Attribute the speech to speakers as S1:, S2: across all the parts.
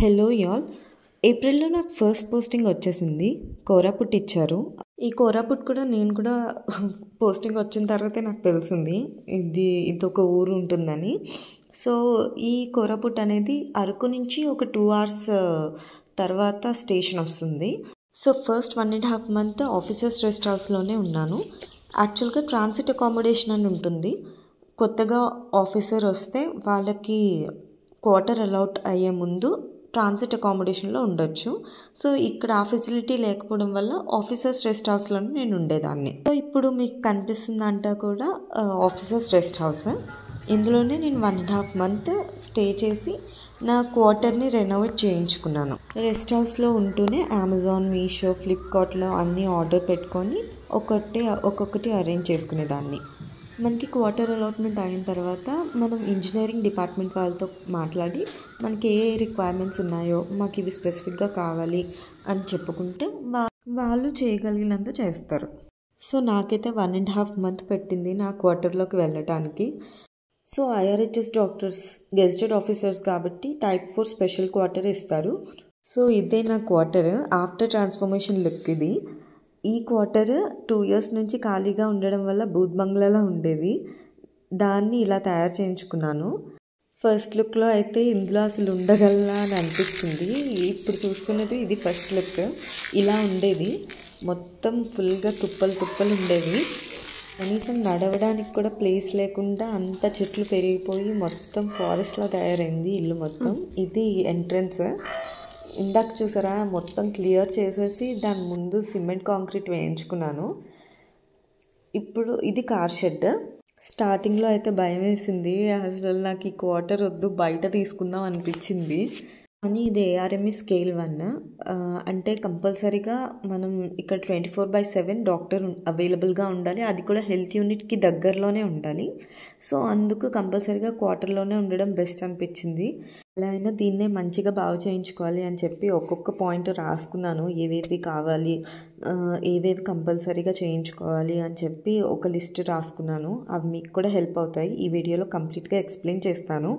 S1: Hello y'all. ఏప్రిల్‌లో నాకు first posting వచ్చేసింది. కోరాపుట్ ఇచ్చారు. ఈ కోరాపుట్ కూడా నేను కూడా పోస్టింగ్ వచ్చిన తర్వాతే నాకు తెలిసింది. ఇదొక ఊరు ఉంటుందని. సో, ఈ కోరాపుట్ అనేది అరకు నుంచి ఒక 2 అవర్స్ తర్వాత స్టేషన్ వస్తుంది. So, first 1.5 month officers rest హౌస్‌లోనే ఉన్నాను. యాక్చువల్‌గా ట్రాన్సిట్ అకామిడేషన్ అని ఉంటుంది. కొత్తగా ఆఫీసర్ వస్తే వాళ్ళకి క్వార్టర్ అలాట్ అయ్యే ముందు ట్రాన్సిట్ అకామిడేషన్లో ఉండొచ్చు. సో, ఇక్కడ ఆ ఫెసిలిటీ లేకపోవడం వల్ల ఆఫీసర్స్ రెస్ట్ హౌస్లోనే నేను ఉండేదాన్ని. సో, ఇప్పుడు మీకు కనిపిస్తుందంతా కూడా ఆఫీసర్స్ రెస్ట్ హౌస్. ఇందులోనే నేను 1.5 మంత్ స్టే చేసి నా క్వార్టర్ని రెనోవేట్ చేయించుకున్నాను. రెస్ట్ హౌస్లో ఉంటూనే అమెజాన్, మీషో, ఫ్లిప్కార్ట్లో అన్నీ ఆర్డర్ పెట్టుకొని ఒక్కొక్కటి అరేంజ్ చేసుకునేదాన్ని. మనకి క్వార్టర్ అలాట్మెంట్ అయిన తర్వాత మనం ఇంజనీరింగ్ డిపార్ట్మెంట్ వాళ్ళతో మాట్లాడి మనకి ఏ రిక్వైర్మెంట్స్ ఉన్నాయో మాకు ఇవి స్పెసిఫిక్గా కావాలి అని చెప్పుకుంటే వాళ్ళు చేయగలిగినంత చేస్తారు. సో, నాకైతే 1.5 మంత్ పెట్టింది నా క్వార్టర్లోకి వెళ్ళటానికి. సో, ఐఆర్హెచ్ఎస్ డాక్టర్స్ గెజిటెడ్ ఆఫీసర్స్ కాబట్టి టైప్ 4 స్పెషల్ క్వార్టర్ ఇస్తారు. సో, ఇదే నా క్వార్టర్. ఆఫ్టర్ ట్రాన్స్ఫర్మేషన్ లుక్ ఇది. ఈ క్వార్టర్ 2 ఇయర్స్ నుంచి ఖాళీగా ఉండడం వల్ల బూత్ బంగ్లాలా ఉండేది. దాన్ని ఇలా తయారు చేయించుకున్నాను. ఫస్ట్ లుక్లో అయితే ఇందులో అసలు ఉండగలనా అని అనిపించింది. ఇప్పుడు చూస్తున్నది ఇది ఫస్ట్ లుక్. ఇలా ఉండేది. మొత్తం ఫుల్గా తుప్పలు ఉండేవి. కనీసం నడవడానికి కూడా ప్లేస్ లేకుండా అంత చెట్లు పెరిగిపోయి మొత్తం ఫారెస్ట్లా తయారైంది ఇల్లు మొత్తం. ఇది ఎంట్రన్స్. ఇందాక చూసారా, మొత్తం క్లియర్ చేసేసి దాని ముందు సిమెంట్ కాంక్రీట్ వేయించుకున్నాను. ఇప్పుడు ఇది కార్ షెడ్. స్టార్టింగ్లో అయితే భయం వేసింది. అసలు నాకు ఈ క్వార్టర్ వద్దు, బయట తీసుకుందాం అనిపించింది. కానీ ఇది ఏఆర్ఎంఈ స్కేల్ 1. అంటే కంపల్సరీగా మనం ఇక్కడ 24/7 డాక్టర్ అవైలబుల్గా ఉండాలి. అది కూడా హెల్త్ యూనిట్కి దగ్గరలోనే ఉండాలి. సో, అందుకు కంపల్సరీగా క్వార్టర్లోనే ఉండడం బెస్ట్ అనిపించింది. ఎలా అయినా దీన్నే మంచిగా బాగు చేయించుకోవాలి అని చెప్పి ఒక్కొక్క పాయింట్ రాసుకున్నాను. ఏవేవి కావాలి, ఏవేవి కంపల్సరీగా చేయించుకోవాలి అని చెప్పి ఒక లిస్ట్ రాసుకున్నాను. అవి మీకు కూడా హెల్ప్ అవుతాయి. ఈ వీడియోలో కంప్లీట్గా ఎక్స్ప్లెయిన్ చేస్తాను.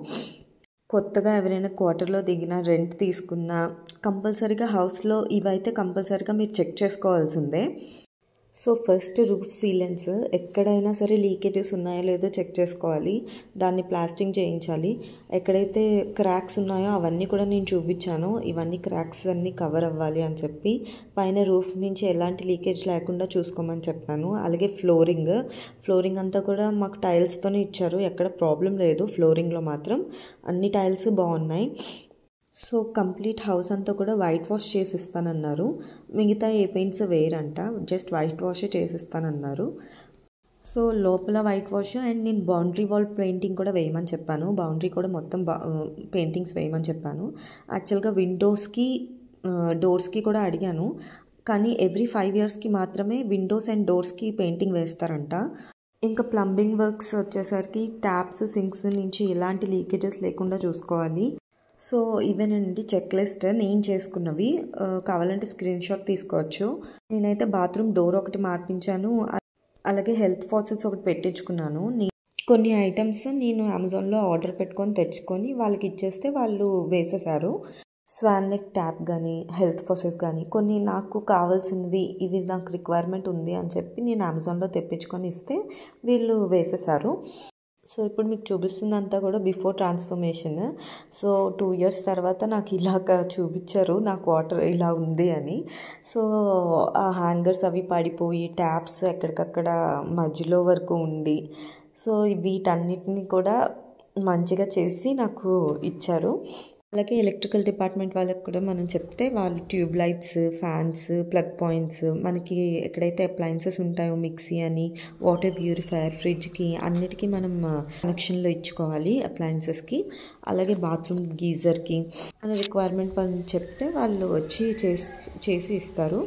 S1: కొత్తగా ఎవరైనా క్వార్టర్లో దిగినా, రెంట్ తీసుకున్నా కంపల్సరీగా హౌస్లో ఇవైతే కంపల్సరీగా మీరు చెక్ చేసుకోవాల్సిందే. సో, ఫస్ట్ రూఫ్ సీలెన్స్ ఎక్కడైనా సరే లీకేజెస్ ఉన్నాయో లేదో చెక్ చేసుకోవాలి. దాన్ని ప్లాస్టింగ్ చేయించాలి. ఎక్కడైతే క్రాక్స్ ఉన్నాయో అవన్నీ కూడా నేను చూపించాను. ఇవన్నీ క్రాక్స్ అన్నీ కవర్ అవ్వాలి అని చెప్పి పైన రూఫ్ నుంచి ఎలాంటి లీకేజ్ లేకుండా చూసుకోమని చెప్పాను. అలాగే ఫ్లోరింగ్ అంతా కూడా మాకు టైల్స్తోనే ఇచ్చారు. ఎక్కడ ప్రాబ్లం లేదు. ఫ్లోరింగ్లో మాత్రం అన్ని టైల్స్ బాగున్నాయి. సో, కంప్లీట్ హౌస్ అంతా కూడా వైట్ వాష్ చేసిస్తానన్నారు. మిగతా ఏ పెయింట్స్ వేయరంట, జస్ట్ వైట్ వాషే చేసిస్తానన్నారు. సో, లోపల వైట్ వాష్ అండ్ నేను బౌండరీ వాల్ పెయింటింగ్ కూడా వేయమని చెప్పాను. బౌండరీ కూడా మొత్తం పెయింటింగ్స్ వేయమని చెప్పాను. యాక్చువల్గా విండోస్కి, డోర్స్కి కూడా అడిగాను. కానీ ఎవ్రీ 5 ఇయర్స్కి మాత్రమే విండోస్ అండ్ డోర్స్కి పెయింటింగ్ వేస్తారంట. ఇంకా ప్లంబింగ్ వర్క్స్ వచ్చేసరికి ట్యాప్స్, సింక్స్ నుంచి ఎలాంటి లీకేజెస్ లేకుండా చూసుకోవాలి. సో, ఇవేనండి చెక్ లిస్ట్ నేను చేసుకున్నవి. కావాలంటే స్క్రీన్ షాట్ తీసుకోవచ్చు. నేనైతే బాత్రూమ్ డోర్ ఒకటి మార్పించాను. అలాగే హెల్త్ ఫాసెట్స్ ఒకటి పెట్టించుకున్నాను. కొన్ని ఐటమ్స్ నేను అమెజాన్లో ఆర్డర్ పెట్టుకొని తెచ్చుకొని వాళ్ళకి ఇచ్చేస్తే వాళ్ళు వేసేసారు. స్వాన్ నెక్ ట్యాప్ కానీ, హెల్త్ ఫాసెట్స్ కానీ కొన్ని నాకు కావాల్సినవి, ఇవి నాకు రిక్వైర్మెంట్ ఉంది అని చెప్పి నేను అమెజాన్లో తెప్పించుకొని ఇస్తే వీళ్ళు వేసేసారు. సో, ఇప్పుడు మీకు చూపిస్తుందంతా కూడా బిఫోర్ ట్రాన్స్ఫర్మేషన్. సో, 2 ఇయర్స్ తర్వాత నాకు ఇలాగ చూపించారు నా క్వార్టర్ ఇలా ఉంది అని. సో, ఆ హ్యాంగర్స్ అవి పడిపోయి ట్యాప్స్ ఎక్కడికక్కడ మధ్యలో వరకు ఉండి, సో వీటన్నిటిని కూడా మంచిగా చేసి నాకు ఇచ్చారు. అలాగే ఎలక్ట్రికల్ డిపార్ట్మెంట్ వాళ్ళకి కూడా మనం చెప్తే వాళ్ళు tube lights, fans, plug points, మనకి ఎక్కడైతే అప్లయన్సెస్ ఉంటాయో మిక్సీ అని, వాటర్ ప్యూరిఫైయర్, ఫ్రిడ్జ్కి అన్నిటికీ మనం కనెక్షన్లో ఇచ్చుకోవాలి అప్లయన్సెస్కి. అలాగే బాత్రూమ్ గీజర్కి అనే రిక్వైర్మెంట్ వాళ్ళు చెప్తే వాళ్ళు వచ్చి చేసి ఇస్తారు.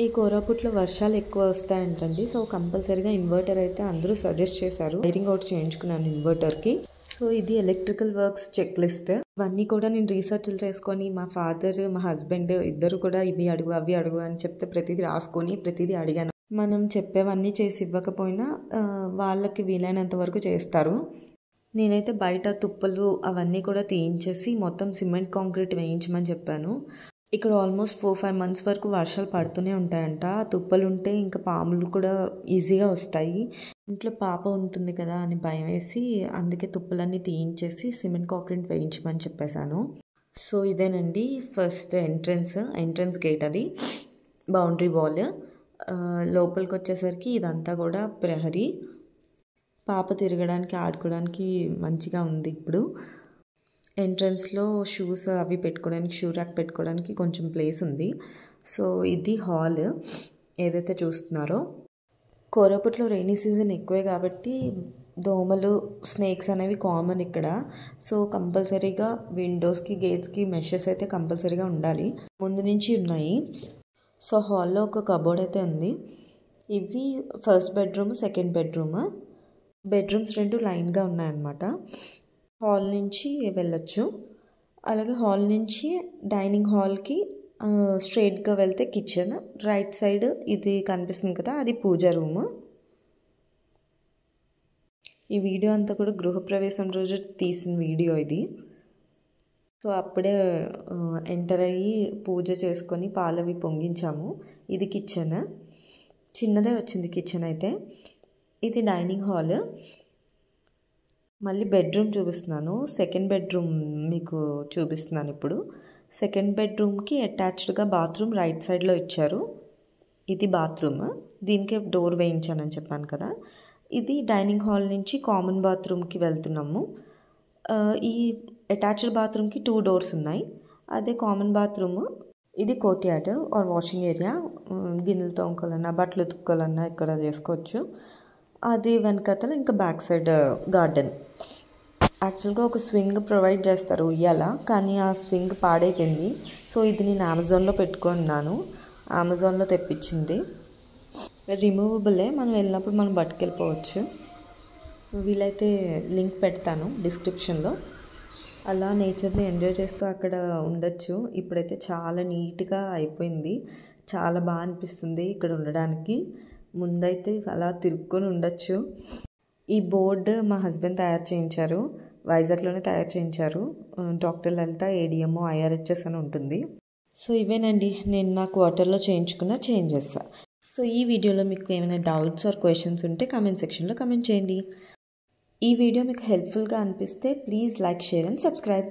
S1: ఈ కోరాపుట్లో వర్షాలు ఎక్కువ వస్తాయంటండి. సో, కంపల్సరీగా ఇన్వర్టర్ అయితే అందరూ సజెస్ట్ చేశారు. వైరింగ్ అవుట్ చేయించుకున్నాను ఇన్వర్టర్కి. సో, ఇది ఎలక్ట్రికల్ వర్క్స్ చెక్ లిస్ట్. ఇవన్నీ కూడా నేను రీసెర్చ్లు చేసుకొని మా ఫాదర్, మా హస్బెండ్ ఇద్దరు కూడా ఇవి అడుగు అవి అడుగు అని చెప్తే ప్రతిదీ రాసుకొని ప్రతిదీ అడిగాను. మనం చెప్పేవన్నీ చేసి ఇవ్వకపోయినా వాళ్ళకి వీలైనంత వరకు చేస్తారు. నేనైతే బయట తుప్పలు అవన్నీ కూడా తీయించేసి మొత్తం సిమెంట్ కాంక్రీట్ వేయించమని చెప్పాను. ఇక్కడ ఆల్మోస్ట్ 4-5 మంత్స్ వరకు వర్షాలు పడుతూనే ఉంటాయంట. ఆ తుప్పలు ఉంటే ఇంకా పాములు కూడా ఈజీగా వస్తాయి. ఇంట్లో పాప ఉంటుంది కదా అని భయం వేసి అందుకే తుప్పలన్నీ తీయించేసి సిమెంట్ కాంక్రీట్ వేయించమని చెప్పేశాను. సో ఇదేనండి ఫస్ట్ ఎంట్రన్స్ గేట్, అది బౌండరీ వాల్. లోపలికి వచ్చేసరికి ఇదంతా కూడా ప్రహరీ. పాప తిరగడానికి ఆడుకోవడానికి మంచిగా ఉంది. ఇప్పుడు ఎంట్రన్స్లో షూస్ అవి పెట్టుకోవడానికి, షూ ర్యాక్ పెట్టుకోవడానికి కొంచెం ప్లేస్ ఉంది. సో ఇది హాల్ ఏదైతే చూస్తున్నారో. కోరాపుట్లో రెయినీ సీజన్ ఎక్కువే కాబట్టి దోమలు, స్నేక్స్ అనేవి కామన్ ఇక్కడ. సో కంపల్సరీగా విండోస్కి, గేట్స్కి మెషెస్ అయితే కంపల్సరీగా ఉండాలి. ముందు నుంచి ఉన్నాయి. సో హాల్లో ఒక కబోర్డ్ అయితే ఉంది. ఇవి first bedroom, second bedroom. Bedrooms 2 లైన్గా ఉన్నాయన్నమాట. హాల్ నుంచి వెళ్ళొచ్చు. అలాగే హాల్ నుంచి డైనింగ్ హాల్కి స్ట్రైట్గా వెళ్తే కిచెన్. రైట్ సైడ్ ఇది కనిపిస్తుంది కదా, అది పూజ రూమ్. ఈ వీడియో అంతా కూడా గృహప్రవేశం రోజు తీసిన వీడియో ఇది. సో అప్పుడే ఎంటర్ అయ్యి పూజ చేసుకొని పాలవి పొంగించాము. ఇది కిచెన్, చిన్నదే వచ్చింది కిచెన్ అయితే. ఇది డైనింగ్ హాల్. మళ్ళీ బెడ్రూమ్ చూపిస్తున్నాను. సెకండ్ బెడ్రూమ్ మీకు చూపిస్తున్నాను ఇప్పుడు. సెకండ్ బెడ్రూమ్కి అటాచ్డ్గా బాత్రూమ్ రైట్ సైడ్లో ఇచ్చారు. ఇది బాత్రూమ్, దీనికి డోర్ వేయించానని చెప్పాను కదా. ఇది డైనింగ్ హాల్ నుంచి కామన్ బాత్రూమ్కి వెళ్తున్నాము. ఈ అటాచ్డ్ బాత్రూమ్కి 2 డోర్స్ ఉన్నాయి. అదే కామన్ బాత్రూమ్. ఇది కోర్ట్యార్డ్ ఆర్ వాషింగ్ ఏరియా. గిన్నెలు తోముకోవాలన్నా, బట్టలు ఉతుక్కోవాలన్నా ఇక్కడ చేసుకోవచ్చు. అది వెనకతల ఇంకా బ్యాక్ సైడ్ గార్డెన్. యాక్చువల్గా ఒక స్వింగ్ ప్రొవైడ్ చేస్తారు ఉయ్యాల, కానీ ఆ స్వింగ్ పాడైపోయింది. సో ఇది నేను అమెజాన్లో పెట్టుకున్నాను. అమెజాన్లో తెప్పించింది. రిమూవబులే, మనం వెళ్ళినప్పుడు మనం పట్టుకెళ్ళిపోవచ్చు. వీలైతే లింక్ పెడతాను డిస్క్రిప్షన్లో. అలా నేచర్ని ఎంజాయ్ చేస్తూ అక్కడ ఉండొచ్చు. ఇప్పుడైతే చాలా నీట్గా అయిపోయింది. చాలా బాగా అనిపిస్తుంది ఇక్కడ ఉండడానికి. ముందైతే అలా తిరుక్కొని ఉండొచ్చు. ఈ బోర్డు మా హస్బెండ్ తయారు చేయించారు. వైజాగ్లోనే తయారు చేయించారు. డాక్టర్ లలిత ADMO IRHS అని ఉంటుంది. సో ఇవేనండి నేను నా క్వార్టర్లో చేయించుకున్న చేంజెస్. సో ఈ వీడియోలో మీకు ఏమైనా డౌట్స్ ఆర్ క్వశ్చన్స్ ఉంటే కామెంట్ సెక్షన్లో కామెంట్ చేయండి. ఈ వీడియో మీకు హెల్ప్ఫుల్గా అనిపిస్తే please like, share and subscribe.